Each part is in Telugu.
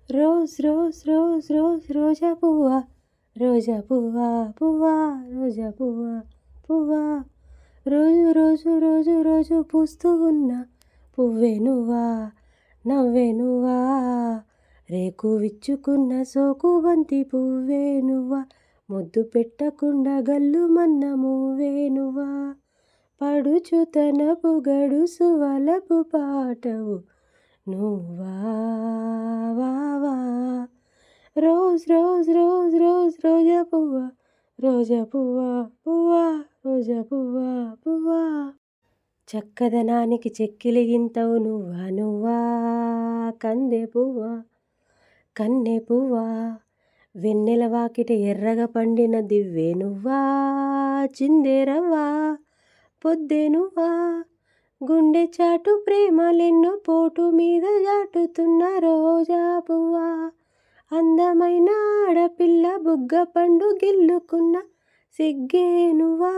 రోజ్ రోజ్ రోజ్ రోజ్ రోజా పువ్వా, రోజా పువ్వా పువ్వా, రోజా పువ్వా పువ్వా, రోజు రోజు రోజు రోజు పూస్తూ ఉన్న పువ్వే నువ్వా, నవ్వే నువ్వా, రేకు విచ్చుకున్న సోకు బంతి పువ్వే నువ్వా, ముద్దు పెట్టకుండా గల్లుమన్న మువ్వే నువ్వా, పడుచుతనపు గడుసు వలపు పాటవు నువ్వా వా వా. రోజ్ రోజ్ రోజ్ రోజ్ రోజా పువ్వా, రోజా పువ్వా పువ్వా, రోజా పువ్వా పువ్వా, చక్కదనానికి చెక్కిలి గింతవు నువ్వా నువ్వా, కందె పువ్వా కన్నె పువ్వా, వెన్నెల వాకిట ఎర్రగా పండిన దివ్వే నువ్వా, చిందేరవ్వా పొద్దే నువ్వా, గుండె చాటు ప్రేమలెన్నో పోటు మీద చాటుతున్న రోజా పువ్వా, అందమైన ఆడపిల్ల బుగ్గ పండు గిల్లుకున్న సిగ్గే నువ్వా,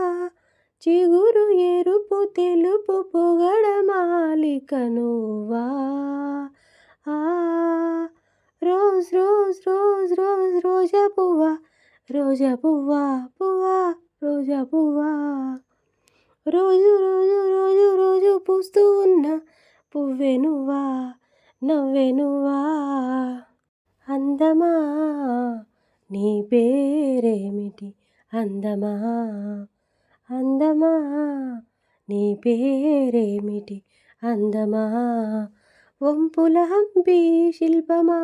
చిగురు ఎరుపు తెలుపు పొగడ మాలిక నువ్వా. రోజ్ రోజ్ రోజ్ రోజ్ రోజా పువ్వా, రోజా పువ్వా పువ్వా, రోజా పువ్వా, రోజు రోజు రోజు రోజు పూస్తూ ఉన్న పువ్వే నువ్వా, నవ్వే నువ్వా. అందమా నీ పేరేమిటి, అందమా అందమా నీ పేరేమిటి, అందమా వంపుల హంపి శిల్పమా,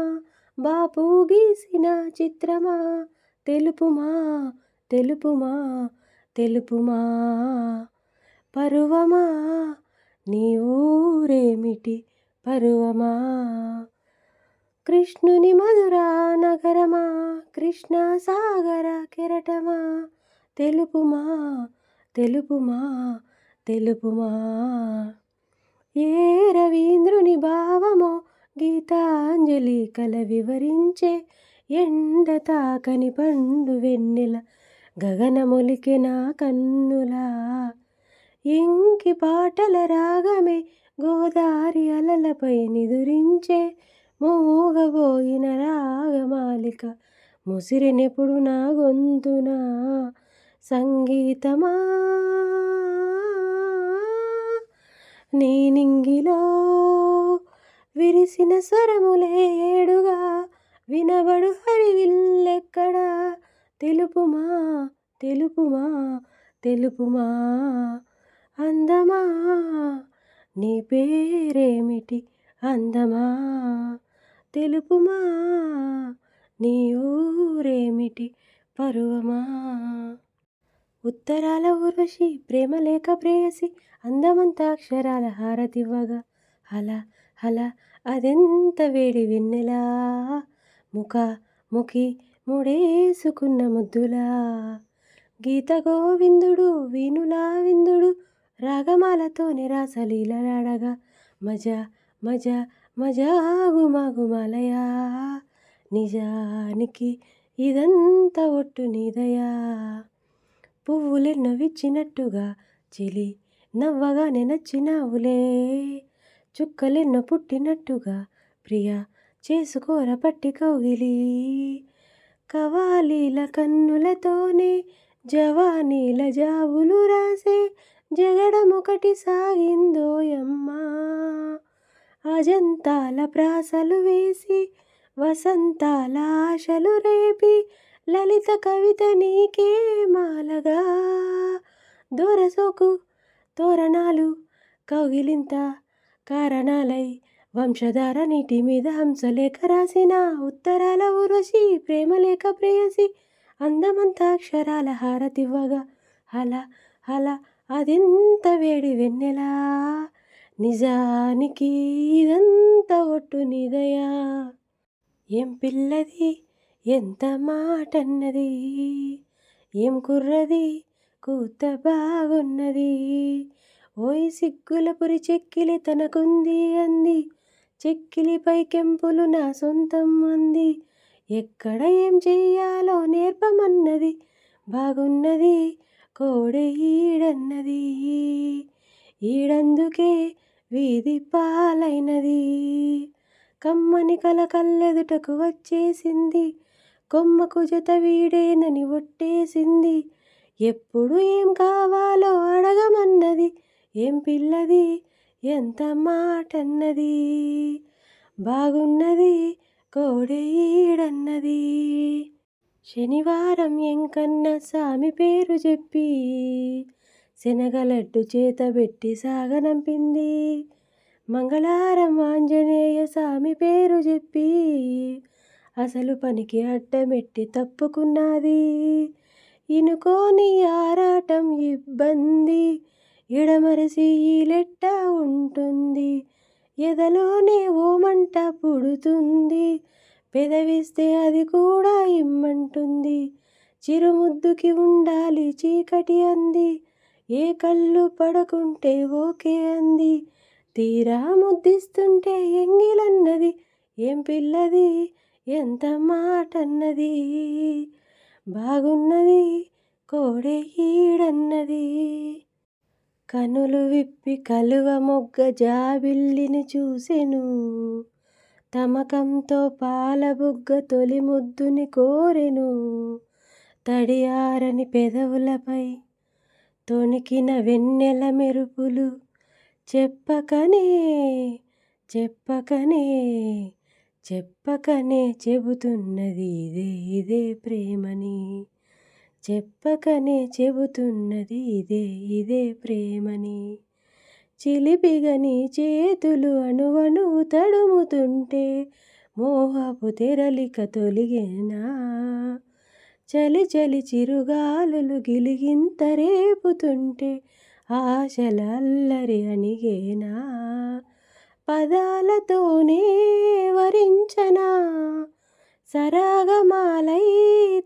బాపు గీసిన చిత్రమా, తెలుపుమా తెలుపుమా తెలుపుమా, పరువమా నీ ఊరేమిటి, పరువమా కృష్ణుని మధురా నగరమా, కృష్ణా సాగర కెరటమా, తెలుపుమా తెలుపుమా తెలుపుమా, ఏ రవీంద్రుని భావమో గీతాంజలి కల వివరించే, ఎండ తాకని పండు వెన్నెల గగనమొలికే నా కన్నులా, ఇంకి పాటల రాగమే గోదారి అలలపై నిదురించే, మోగబోయిన రాగమాలిక ముసిరినెప్పుడు నా గొంతున, సంగీతమా నీ నింగిలో విరిసిన స్వరములే ఏడుగా, వినబడు హరివిల్లెక్కడా, తెలుపుమా తెలుపుమా తెలుపుమా, అందమా నీ పేరేమిటి, అందమా తెలుపుమా నీ ఊరేమిటి, పరువమా. ఉత్తరాల ఊర్వశి ప్రేమలేఖ ప్రేయసి, అందమంతా అక్షరాల హారతివ్వగా, హల హల అదెంత వేడి వెన్నెలా, ముఖ ముఖి ముడేసుకున్న ముద్దులా, గీత గోవిందుడు వీణులా విందుడు, రాగమాలతో నిరాసలీలలాడగా, మజ మజ మజా గుమగుమలయా, నిజానికి ఇదంతా ఒట్టు నీదయా, పువ్వులెన్నో విచ్చినట్టుగా చెలి నవ్వగానే నచ్చినావులే, చుక్కలెన్నో పుట్టినట్టుగా ప్రియ చేసుకోర పట్టి కౌగిలి, కవాలీల కన్నులతోనే జవానీల జాబులు రాసే, జగడమొకటి సాగిందోయమ్మా, అజంతాల ప్రాసలు వేసి వసంతాల ఆశలు రేపి, లలిత కవిత నీకే మాలగా, దొరసోకు తోరణాలు కౌగిలింత కారణాలై, వంశధార నీటి మీద హంసలేఖ రాసిన, ఉత్తరాల ఊర్వశి ప్రేమలేఖ ప్రేయసి, అందమంతా అక్షరాల హారతివ్వగా, హల హల అదెంత వేడి వెన్నెలా, నిజానికి ఇదంతా ఒట్టు నీదయా, ఏం పిల్లది ఎంత మాటన్నది, ఏం కుర్రది కూత బాగున్నది, ఓయ్ సిగ్గుల పురి చెక్కిలి తనకుంది అంది, చెక్కిలిపై కెంపులు నా సొంతం అంది, ఎక్కడ ఏం చెయ్యాలో నేర్పమన్నది, బాగున్నది కోడె ఈడన్నది, ఈడందుకే వీధి పాలైనది, కమ్మని కల కళ్ళెదుటకు వచ్చేసింది, కొమ్మకు జత వీడేనని ఒట్టేసింది. ఎప్పుడు ఏం కావాలో అడగమన్నది, ఏం పిల్లది ఎంత మాటన్నది. బాగున్నది కోడె ఈడన్నది. శనివారం ఎంకన్న సామి పేరు చెప్పి, శనగలడ్డు చేతబెట్టి సాగనంపింది. మంగళవారం ఆంజనేయ సామి పేరు చెప్పి, అసలు పనికి అడ్డమెట్టి తప్పుకున్నది. ఇనుకోని ఆరాటం ఇబ్బంది, ఎడమరసి ఈలెట్ట ఉంటుంది. ఎదలోనే ఓ మంట పుడుతుంది, పెదవిస్తే అది కూడా ఇమ్మంటుంది. చిరుముద్దుకి ఉండాలి చీకటి అంది, ఏ కళ్ళు పడకుంటే ఓకే అంది. తీరా ముద్దిస్తుంటే ఎంగిలన్నది, ఏం పిల్లది ఎంత మాటన్నది. బాగున్నది కోడె ఈడన్నది. కనులు విప్పి కలువ మొగ్గ జాబిల్లిని చూసెను, తమకంతో పాలబుగ్గ తొలి ముద్దుని కోరెను. తడియారని పెదవులపై తొణికిన వెన్నెల మెరుపులు, చెప్పకనే చెప్పకనే చెప్పకనే చెబుతున్నది ఇదే ఇదే ప్రేమని. చెప్పకనే చెబుతున్నది ఇదే ఇదే ప్రేమని. చిలిపిగని చేతులు అణువణువు తడుముతుంటే, మోహపు తెరలిక తొలిగేనా. చలి చలి చిరుగాలులు గిలిగింత రేపుతుంటే, ఆశల అల్లరి అణిగేనా. పదాలతోనే వరించనా, సరాగమాలై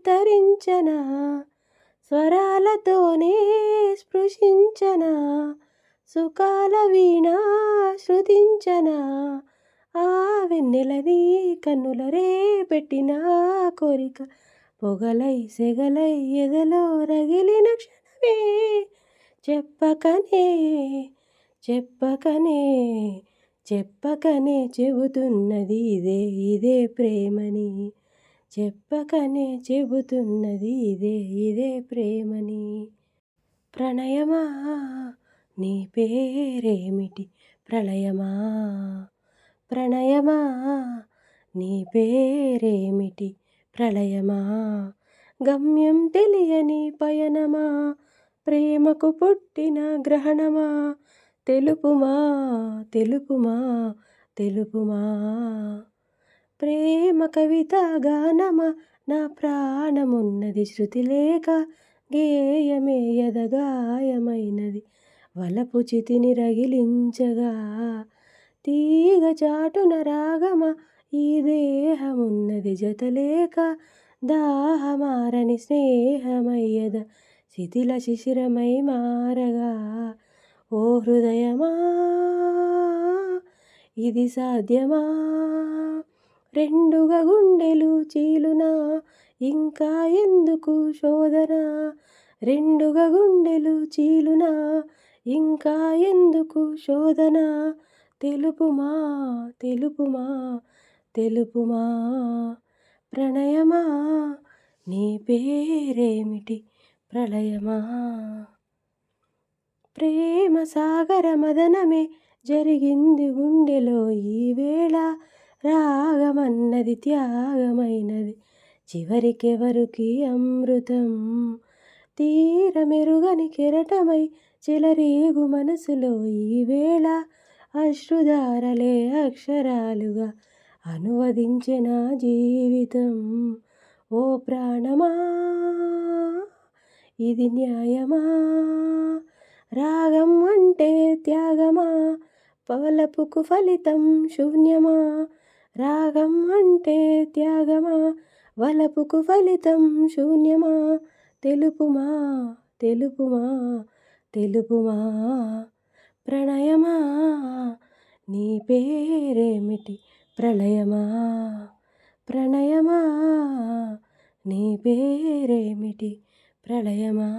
తరించనా. స్వరాలతోనే స్పృశించనా, సుఖాల వీణా శృతించనా. ఆ వెన్నెలని కన్నుల రేపెట్టిన కోరిక, పొగలై సెగలై ఎదలో రగిలిన క్షణమే. చెప్పకనే చెప్పకనే చెప్పకనే చెబుతున్నది ఇదే ఇదే ప్రేమని. చెప్పకనే చెబుతున్నది ఇదే ఇదే ప్రేమని. ప్రణయమా నీ పేరేమిటి, ప్రళయమా ప్రణయమా నీ పేరేమిటి, ప్రళయమా. గమ్యం తెలియని పయనమా, ప్రేమకు పుట్టిన గ్రహణమా. తెలుపుమా తెలుపుమా తెలుపుమా. ప్రేమ కవిత గానమా, నా ప్రాణమున్నది శృతి లేక గేయమే ఎదగాయమైనది. వలపు చితిని రగిలించగా, తీగ చాటున రాగమా, ఈ దేహమున్నది జతలేక. దాహమారని స్నేహమయ్యద శిథిల శిశిరమై మారగా. ఓ హృదయమా ఇది సాధ్యమా, రెండుగా గుండెలు చీలునా, ఇంకా ఎందుకు శోధన. రెండుగా గుండెలు చీలునా, ఇంకా ఎందుకు శోధన. తెలుపుమా తెలుపుమా తెలుపుమా. ప్రణయమా నీ పేరేమిటి, ప్రళయమా. ప్రేమ సాగర మదనమే జరిగింది గుండెలో ఈవేళ. రాగమన్నది త్యాగమైనది, చివరికెవరికి అమృతం. తీరమెరుగని కెరటమై చెలరేగు మనసులో ఈవేళ. అశ్రుధారలే అక్షరాలుగా అనువదించె నా జీవితం. ఓ ప్రాణమా ఇది న్యాయమా, రాగం అంటే త్యాగమా, వలపుకు ఫలితం శూన్యమా. రాగం అంటే త్యాగమా, వలపుకు ఫలితం శూన్యమా. తెలుపుమా తెలుపుమా తెలుపుమా. ప్రణయమా నీ పేరేమిటి, ప్రళయమా. ప్రణయమా నీ పేరేమిటి, ప్రళయమా.